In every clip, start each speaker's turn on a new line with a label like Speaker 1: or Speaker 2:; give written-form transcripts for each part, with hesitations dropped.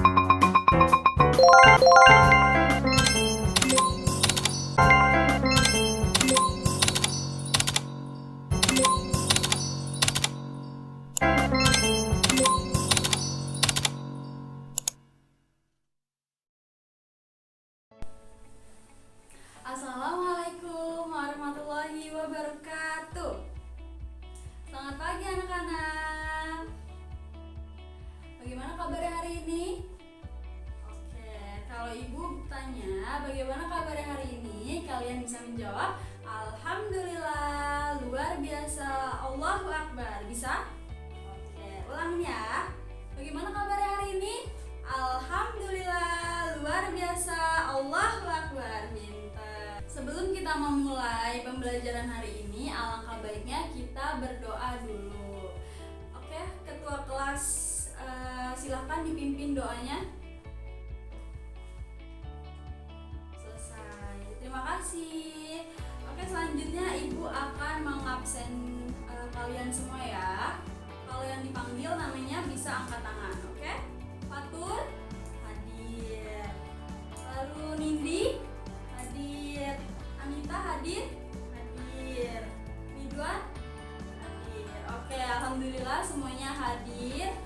Speaker 1: Assalamualaikum warahmatullahi wabarakatuh. Selamat pagi anak-anak. Bagaimana kabarnya hari ini? Oke, kalau ibu tanya bagaimana kabarnya hari ini, kalian bisa menjawab Alhamdulillah, luar biasa, Allahu Akbar. Bisa? Oke, ulangin ya. Bagaimana kabarnya hari ini? Alhamdulillah, luar biasa, Allahu Akbar. Sebelum kita memulai pembelajaran hari ini, alangkah baiknya kita berdoa dulu. Oke, ketua kelas silahkan dipimpin doanya. Selesai. Terima kasih. Oke, selanjutnya ibu akan mengabsen kalian semua ya. Kalau yang dipanggil namanya bisa angkat tangan. Oke? Fatur hadir. Lalu Nindi hadir, Anita hadir, Ridwan hadir. Oke, alhamdulillah semuanya hadir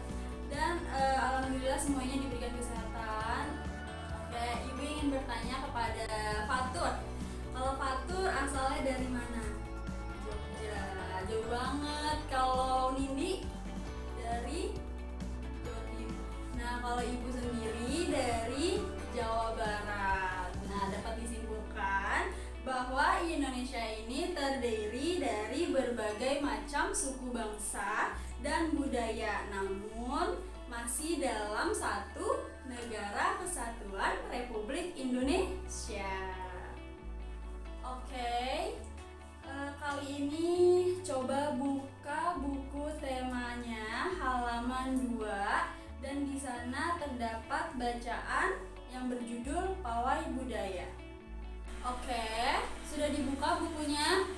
Speaker 1: dan alhamdulillah semuanya diberikan kesehatan. Oke, ibu ingin bertanya kepada Fatur. Kalau Fatur asalnya dari mana? Jogja, jauh banget. Kalau Nindi dari Jawa Timur. Nah, kalau ibu sendiri dari Jawa Barat. Nah, dapat disimpulkan bahwa Indonesia ini terdiri dari berbagai macam suku bangsa dan budaya, namun masih dalam satu negara kesatuan Republik Indonesia. Oke, kali ini coba buka buku temanya halaman 2 dan di sana terdapat bacaan yang berjudul Pawai Budaya. Oke, sudah dibuka bukunya?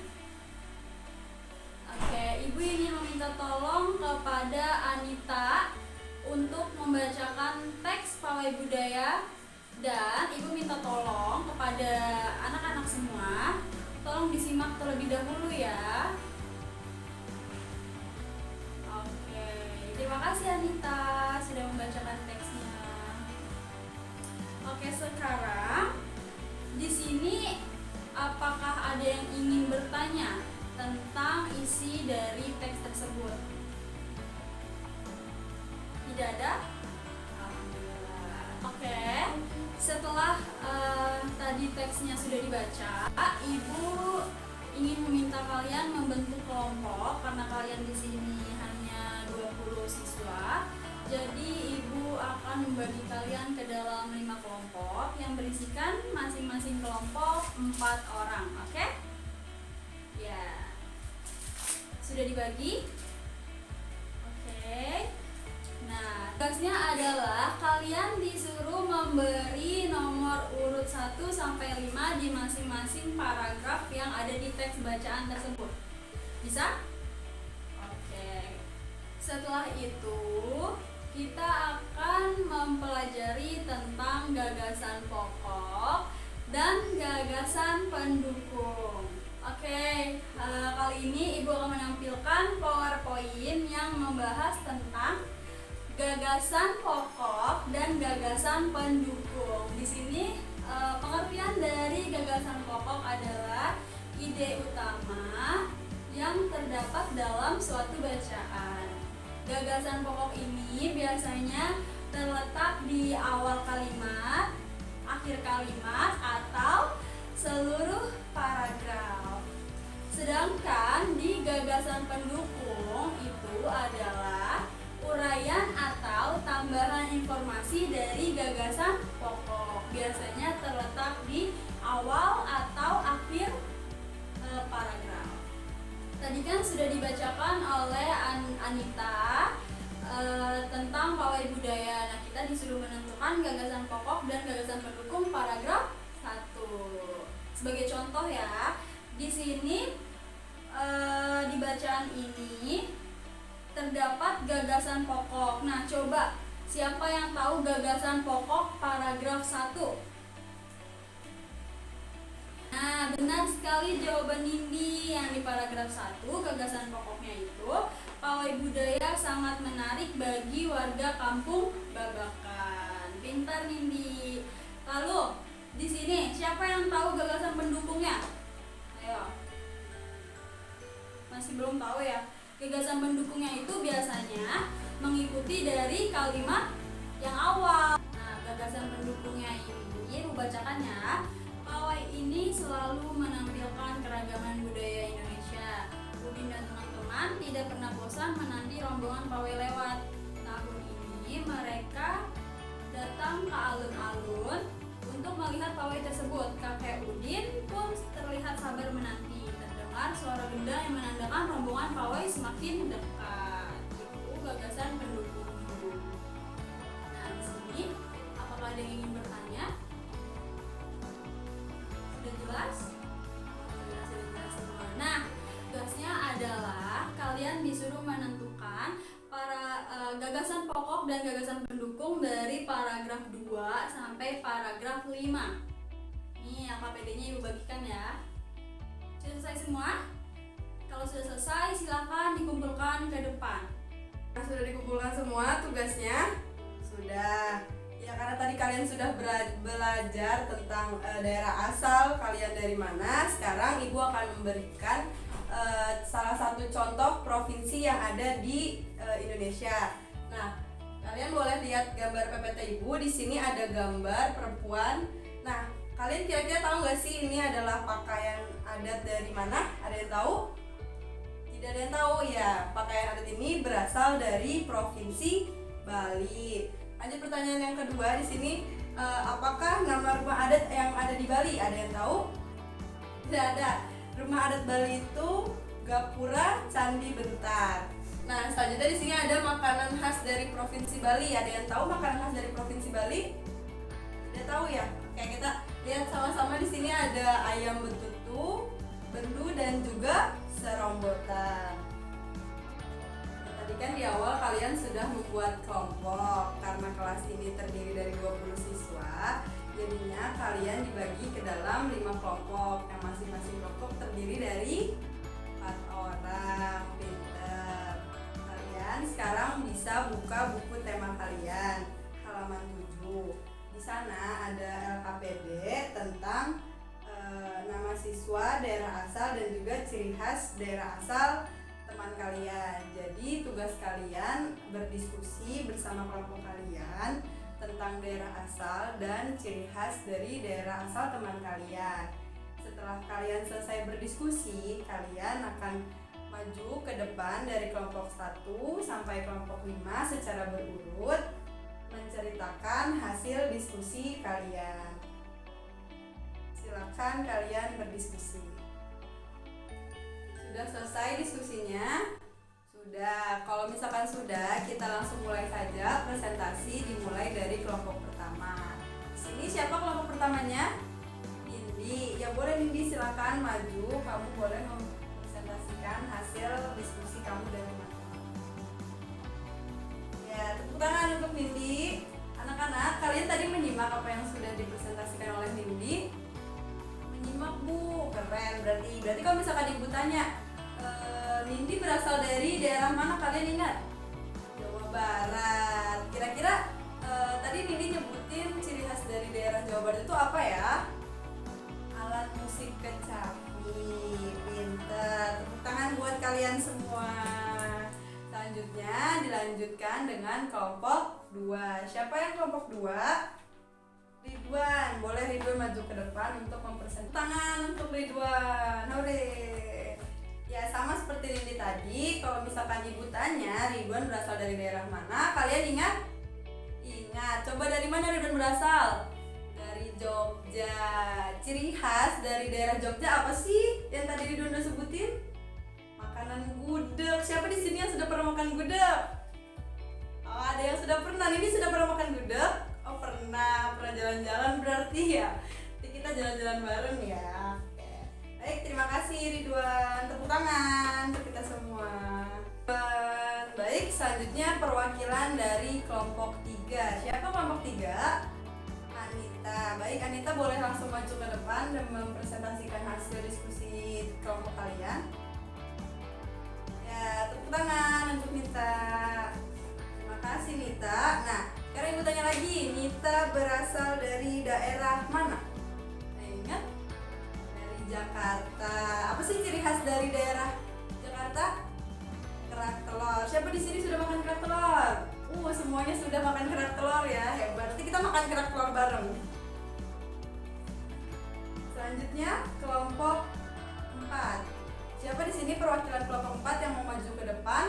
Speaker 1: Oke, ibu ingin meminta tolong kepada Anita untuk membacakan teks Pawai Budaya dan ibu minta tolong kepada anak-anak semua, tolong disimak terlebih dahulu ya. Oke, terima kasih Anita sudah membacakan teksnya. Oke, sekarang di sini apakah ada yang ingin bertanya tentang isi dari teks tersebut? Tidak ada? Alhamdulillah. Oke, setelah tadi teksnya sudah dibaca, ibu ingin meminta kalian membentuk kelompok karena kalian di sini hanya 20 siswa. Jadi ibu akan membagi kalian ke dalam 5 kelompok yang berisikan masing-masing kelompok 4 orang, oke? Ya, sudah dibagi? Oke. Nah, tugasnya adalah kalian disuruh memberi nomor urut 1 sampai 5 di masing-masing paragraf yang ada di teks bacaan tersebut. Bisa? Oke. Setelah itu kita akan mempelajari tentang gagasan pokok dan gagasan pendukung. Oke, kali ini ibu akan menampilkan PowerPoint yang membahas tentang gagasan pokok dan gagasan pendukung. Di sini pengertian dari gagasan pokok adalah ide utama yang terdapat dalam suatu bacaan. Gagasan pokok ini biasanya terletak di awal kalimat, akhir kalimat, atau seluruh paragraf. Sedangkan di gagasan pendukung itu adalah uraian atau tambahan informasi dari gagasan pokok. Biasanya terletak di awal atau akhir paragraf. Tadi kan sudah dibacakan oleh Anita tentang pawai budaya. Nah, kita disuruh menentukan gagasan pokok dan gagasan pendukung paragraf 1. Sebagai contoh ya, di sini di bacaan ini terdapat gagasan pokok. Nah, coba Siapa yang tahu gagasan pokok paragraf 1? Nah, benar sekali jawaban Nindi. Yang di paragraf 1, gagasan pokoknya itu, pawai budaya sangat menarik bagi warga kampung Babakan. Pintar Nindi. Lalu, di sini siapa yang tahu gagasan pendukungnya? Ayo. Masih belum tahu ya? Gagasan pendukungnya itu biasanya mengikuti dari kalimat yang awal. Nah, gagasan pendukungnya ini membacakannya, pawai ini selalu menampilkan keragaman budaya Indonesia. Udin dan teman-teman tidak pernah bosan menanti rombongan pawai lewat. Tahun ini mereka datang ke alun-alun untuk melihat pawai tersebut. Kakek Udin pun terlihat sabar menanti. Terdengar suara gendang yang menandakan rombongan pawai semakin dekat. Gagasan pendukung. Nah, di sini apakah ada yang ingin bertanya? Sudah jelas? Sudah jelas semua. Nah, tugasnya adalah kalian disuruh menentukan para gagasan pokok dan gagasan pendukung dari paragraf 2 sampai paragraf 5. Nih, KPD-nya Ibu bagikan ya. Sudah selesai semua? Kalau sudah selesai, silakan dikumpulkan ke depan.
Speaker 2: Sudah dikumpulkan semua tugasnya? Sudah. Ya, karena tadi kalian sudah belajar tentang daerah asal kalian dari mana. Sekarang Ibu akan memberikan salah satu contoh provinsi yang ada di Indonesia. Nah, kalian boleh lihat gambar PPT Ibu. Di sini ada gambar perempuan. Nah, kalian kira-kira tahu nggak sih ini adalah pakaian adat dari mana? Ada yang tahu? Tidak ada yang tahu ya. Pakaian adat ini berasal dari provinsi Bali. Lanjut pertanyaan yang kedua di sini, apakah nama rumah adat yang ada di Bali? Ada yang tahu? Tidak ada. Rumah adat Bali itu Gapura Candi Bentar. Nah, selanjutnya di sini ada makanan khas dari provinsi Bali. Ada yang tahu makanan khas dari provinsi Bali? Tidak tahu ya. Kayak kita lihat sama-sama di sini ada ayam betutu, bendu dan juga serombotan. Tadi kan di awal kalian sudah membuat kelompok. Karena kelas ini terdiri dari 20 siswa, jadinya kalian dibagi ke dalam 5 kelompok. Yang masing-masing kelompok terdiri dari 4 orang. Pinter. Kalian sekarang bisa buka buku tema kalian, halaman 7. Di sana ada LKPD tentang nama siswa, daerah asal, dan juga ciri khas daerah asal teman kalian. Jadi tugas kalian berdiskusi bersama kelompok kalian tentang daerah asal dan ciri khas dari daerah asal teman kalian. Setelah kalian selesai berdiskusi, kalian akan maju ke depan dari kelompok 1 sampai kelompok 5 secara berurut menceritakan hasil diskusi kalian. Silakan kalian berdiskusi. Sudah selesai diskusinya? Sudah. Kalau misalkan sudah, kita langsung mulai saja presentasi, dimulai dari kelompok pertama. Di sini siapa kelompok pertamanya? Nindi. Ya boleh Nindi, silakan maju. Kamu boleh mempresentasikan hasil diskusi kamu dan teman-teman. Ya, tepuk tangan untuk Nindi. Anak-anak, kalian tadi menyimak apa yang sudah dipresentasikan oleh Nindi? Menyimak Bu, keren. Berarti kalau misalkan Ibu tanya, Nindi berasal dari daerah mana, kalian ingat? Jawa Barat. Kira-kira tadi Nindi nyebutin ciri khas dari daerah Jawa Barat itu apa ya? Alat musik kecapi. Pinter. Tepuk tangan buat kalian semua. Selanjutnya dilanjutkan dengan kelompok 2. Siapa yang kelompok 2? Ridwan. Boleh Ridwan maju ke depan untuk mempresentasikan. Tangan untuk Ridwan. Hore. Ya, sama seperti Nindi tadi, kalau misalkan Ibu tanya Ridwan berasal dari daerah mana, kalian ingat? Ingat. Coba dari mana Ridwan berasal? Dari Jogja. Ciri khas dari daerah Jogja apa sih yang tadi Ridwan udah sebutin? Makanan gudeg. Siapa di sini yang sudah pernah makan gudeg? Oh, ada yang sudah pernah. Nindi sudah pernah makan gudeg? Oh, pernah jalan-jalan berarti ya. Nanti kita jalan-jalan bareng ya. Oke. Baik, terima kasih Ridwan. Tepuk tangan untuk kita semua. Baik, selanjutnya perwakilan dari kelompok 3 Nita boleh langsung maju ke depan dan mempresentasikan hasil diskusi kelompok kalian. Ya, tepuk tangan untuk Nita. Terima kasih Nita. Nah, sekarang ibu tanya lagi, Nita berasal dari daerah mana? Nah, ingat? Dari Jakarta. Apa sih ciri khas dari daerah Jakarta? Kerak telur. Siapa di sini sudah makan kerak telur? Semuanya sudah makan kerak telur ya. Hebat. Berarti kita makan kerak telur bareng. Selanjutnya kelompok 4. Siapa di sini perwakilan kelompok 4 yang mau maju ke depan?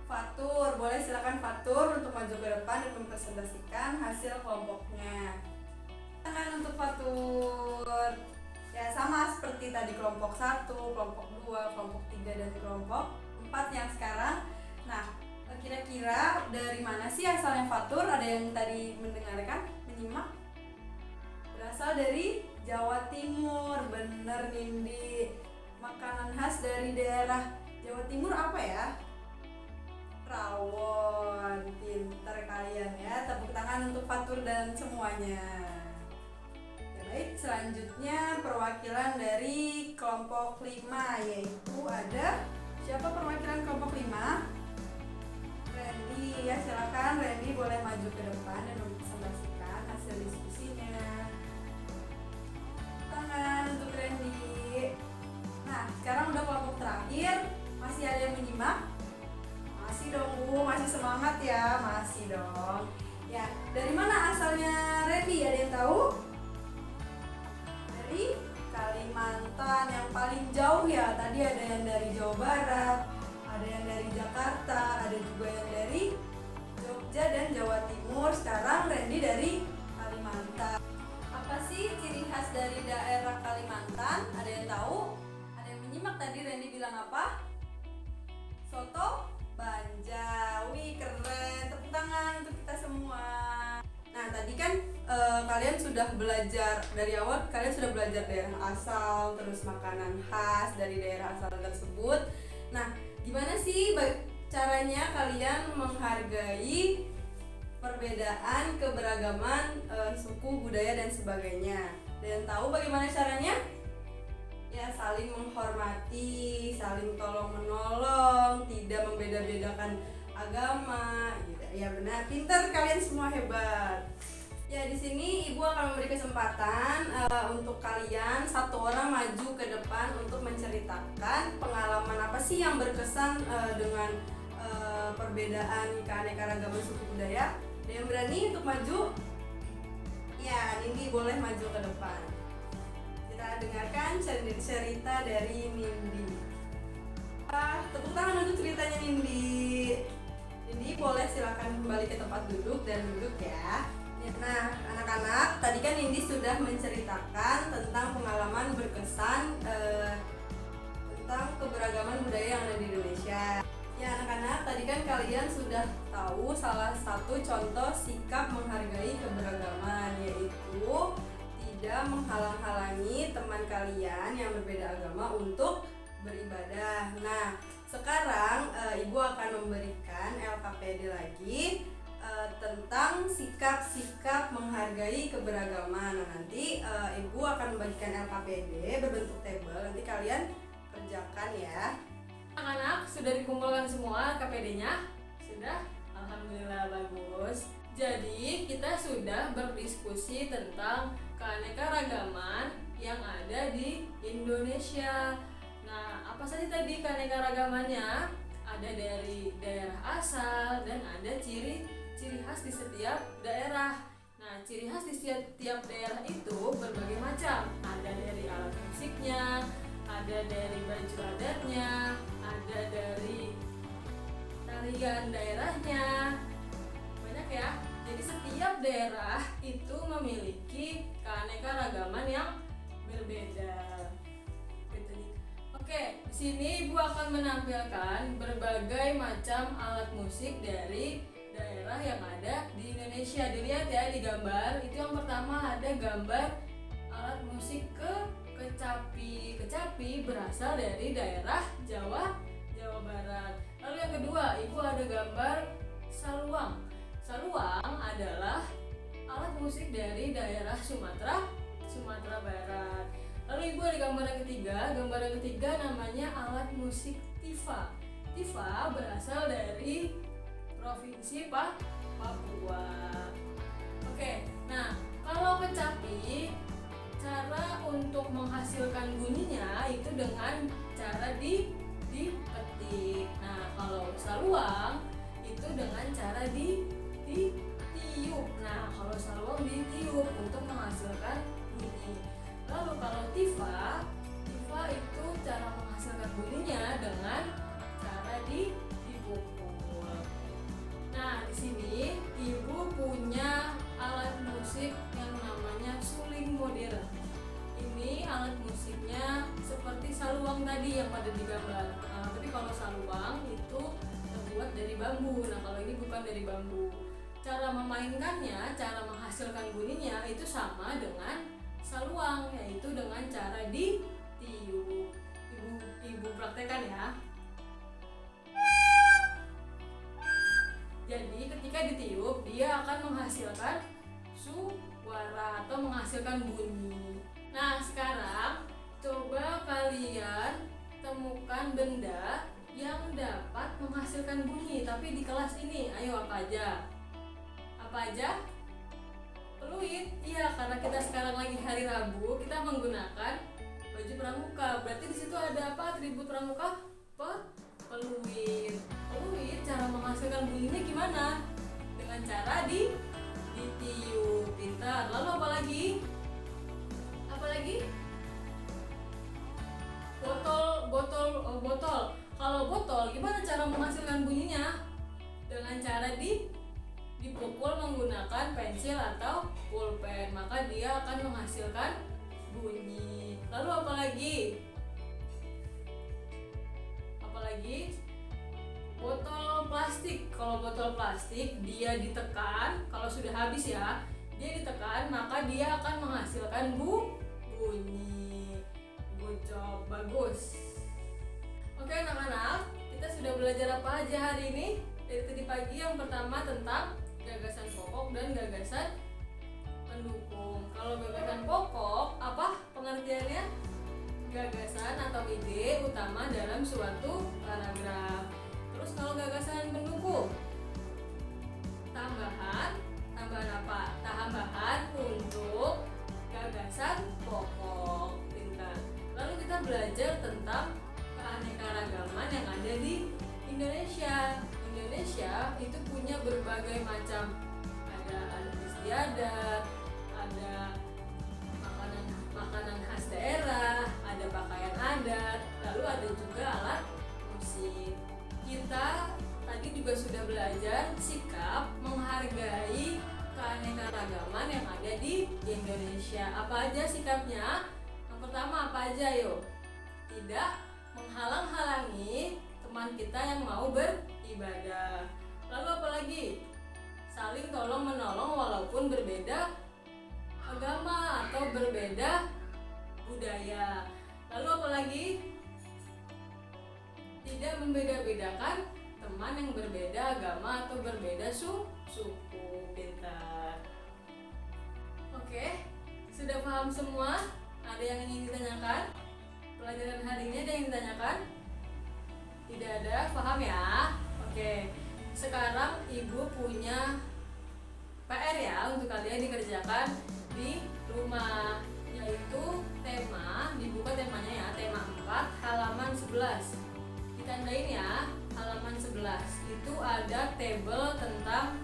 Speaker 2: Fatur, boleh silakan Fatur untuk maju ke depan dan mempresentasikan hasil kelompoknya. Tangan untuk Fatur. Ya, sama seperti tadi kelompok 1, kelompok 2, kelompok 3 dan kelompok 4 yang sekarang. Nah, kira-kira dari mana sih asalnya Fatur? Ada yang tadi menyimak? Berasal dari Jawa Timur. Bener Nindi. Makanan khas dari daerah Jawa Timur apa ya? Rawon. Pinter kalian ya. Tepuk tangan untuk Fatur dan semuanya. Ya, baik, selanjutnya perwakilan dari kelompok 5, yaitu ada siapa perwakilan kelompok 5? Randy, ya silakan Randy boleh maju ke depan dan mempresentasikan hasil diskusinya. Tangan untuk Randy. Nah, sekarang udah kelompok terakhir. Masih ada yang menyimak? Masih dong Bu, masih semangat ya? Masih dong. Ya, dari mana asalnya Randy? Ada yang tahu? Dari Kalimantan, yang paling jauh ya. Tadi ada yang dari Jawa Barat, ada yang dari Jakarta, ada juga yang dari Jogja dan Jawa Timur. Sekarang Randy dari Kalimantan. Apa sih ciri khas dari daerah Kalimantan? Ada yang tahu? Ada yang menyimak tadi Randy bilang apa? Soto Banjawi. Keren, tepuk tangan untuk kita semua. Nah, tadi kan kalian sudah belajar dari awal, kalian sudah belajar daerah asal, terus makanan khas dari daerah asal tersebut. Nah, gimana sih caranya kalian menghargai perbedaan keberagaman suku, budaya dan sebagainya? Dan tahu bagaimana caranya? Ya, saling menghormati, saling tolong menolong, tidak membeda-bedakan agama gitu. Ya benar, pintar kalian semua, hebat. Ya, di sini Ibu akan memberi kesempatan untuk kalian satu orang maju ke depan untuk menceritakan pengalaman apa sih yang berkesan dengan perbedaan keanekaragaman suku budaya. Ada yang berani untuk maju? Ya, Nindi boleh maju ke depan. Kita dengarkan cerita dari Nindi. Tepuk tangan untuk ceritanya Nindi. Nindi boleh silakan kembali ke tempat duduk dan duduk ya. Nah, anak-anak, tadi kan Nindi sudah menceritakan tentang pengalaman berkesan tentang keberagaman budaya yang ada di Indonesia. Ya anak-anak, tadi kan kalian sudah tahu salah satu contoh sikap menghargai keberagaman, yaitu tidak menghalang-halangi teman kalian yang berbeda agama untuk beribadah. Nah, sekarang Ibu akan memberikan LKPD lagi tentang sikap-sikap menghargai keberagaman. Nah, nanti Ibu akan membagikan LKPD berbentuk tabel. Nanti kalian kerjakan ya.
Speaker 3: Anak-anak sudah dikumpulkan semua LKPD-nya? Sudah? Alhamdulillah, bagus. Jadi kita sudah berdiskusi tentang keanekaragaman yang ada di Indonesia. Nah, apa saja tadi keanekaragamannya? Ada dari daerah asal dan ada ciri khas di setiap daerah. Nah, ciri khas di setiap daerah itu berbagai macam. Ada dari alat musiknya, ada dari baju adatnya, ada dari tarian daerahnya. Banyak ya. Jadi setiap daerah itu memiliki keanekaragaman yang berbeda. Oke, di sini Ibu akan menampilkan berbagai macam alat musik dari daerah yang ada di Indonesia. Dilihat ya di gambar. Itu yang pertama ada gambar alat musik kecapi. Kecapi berasal dari daerah Jawa Barat. Lalu yang kedua, Ibu ada gambar saluang. Saluang adalah alat musik dari daerah Sumatera Barat. Lalu ibu ada gambar yang ketiga. Gambar yang ketiga namanya alat musik tifa. Tifa berasal dari provinsi Papua. Oke, nah kalau kecapi, cara untuk menghasilkan bunyinya itu dengan cara dipetik. Nah, kalau saluang itu dengan cara ditiup. Nah, kalau saluang ditiup untuk menghasilkan bunyi. Lalu kalau tifa itu cara menghasilkan bunyinya dengan cara dipukul. Nah, di sini ibu punya alat musik yang namanya suling modern. Ini alat musiknya seperti saluang tadi yang ada di gambar. Tapi kalau saluang itu terbuat dari bambu. Nah, kalau ini bukan dari bambu. Cara memainkannya, cara menghasilkan bunyinya itu sama dengan saluang, yaitu dengan cara ditiup. Ibu praktekkan ya. Jadi ketika ditiup dia akan menghasilkan suara atau menghasilkan bunyi. Nah, sekarang coba kalian temukan benda yang dapat menghasilkan bunyi tapi di kelas ini. Ayo, apa aja? Apa aja? Peluit. Iya, karena kita sekarang lagi hari Rabu, kita menggunakan baju pramuka. Berarti di situ ada apa? Atribut pramuka? Peluit. Peluit cara menghasilkan bunyinya gimana? Dengan cara ditiup. Pintar. Lalu apa lagi? Apa lagi? Botol. Kalau botol gimana cara menghasilkan bunyinya? Dengan cara dipukul menggunakan pensil atau pulpen, maka dia akan menghasilkan bunyi. Lalu apa lagi? Botol plastik. Kalau botol plastik dia ditekan, kalau sudah habis ya, dia ditekan maka dia akan menghasilkan bunyi. Good job, bagus. Oke anak-anak, kita sudah belajar apa aja hari ini? Dari tadi pagi yang pertama tentang gagasan pokok dan gagasan pendukung. Kalau gagasan pokok, apa pengertiannya? Gagasan atau ide utama dalam suatu paragraf. Terus kalau gagasan pendukung, tambahan apa? Tambahan untuk gagasan pokok. Pintar. Lalu kita belajar tentang keanekaragaman yang ada di Indonesia. Indonesia itu punya berbagai macam, ada adat istiadat, ada makanan khas daerah, ada pakaian adat, lalu ada juga alat musik. Kita tadi juga sudah belajar sikap menghargai keanekaragaman yang ada di Indonesia. Apa aja sikapnya? Yang pertama apa aja yuk? Tidak menghalang-halangi teman kita yang mau beribadah. Lalu apa lagi? Saling tolong menolong walaupun berbeda agama atau berbeda budaya. Lalu apa lagi? Tidak membeda-bedakan teman yang berbeda agama atau berbeda suku. Pintar. Oke, sudah paham semua? Ada yang ingin ditanyakan? Pelajaran hari ini ada yang ditanyakan? Tidak ada, paham ya? Oke, sekarang ibu punya PR ya untuk kalian dikerjakan di rumah, yaitu tema, dibuka temanya ya, tema 4 halaman 11. Ditandain ya, halaman 11. Itu ada tabel tentang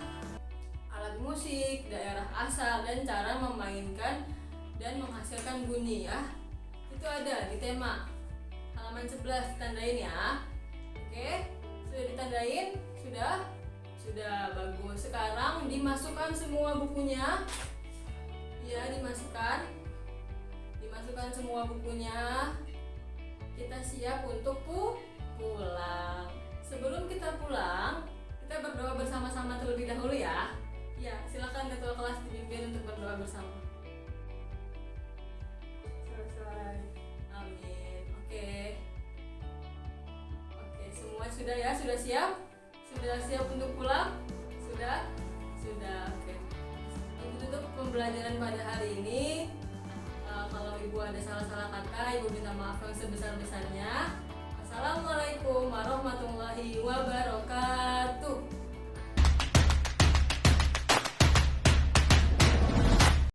Speaker 3: alat musik, daerah asal, dan cara memainkan dan menghasilkan bunyi ya. Itu ada di tema halaman 11, ditandain ya. Oke, sudah ditandain? Sudah bagus. Sekarang dimasukkan semua bukunya. Ya, dimasukkan semua bukunya. Kita siap untuk pulang. Sebelum kita pulang, kita berdoa bersama-sama terlebih dahulu ya. Ya, silakan ketua kelas dipimpin untuk berdoa bersama. Selesai. Amin. Oke, semua sudah ya? Sudah siap? Sudah siap untuk pulang? Sudah. Oke. Ibu tutup pembelajaran. pembelajaran pada hari ini. Kalau ibu ada salah-salah kata, ibu minta maaf yang sebesar-besarnya.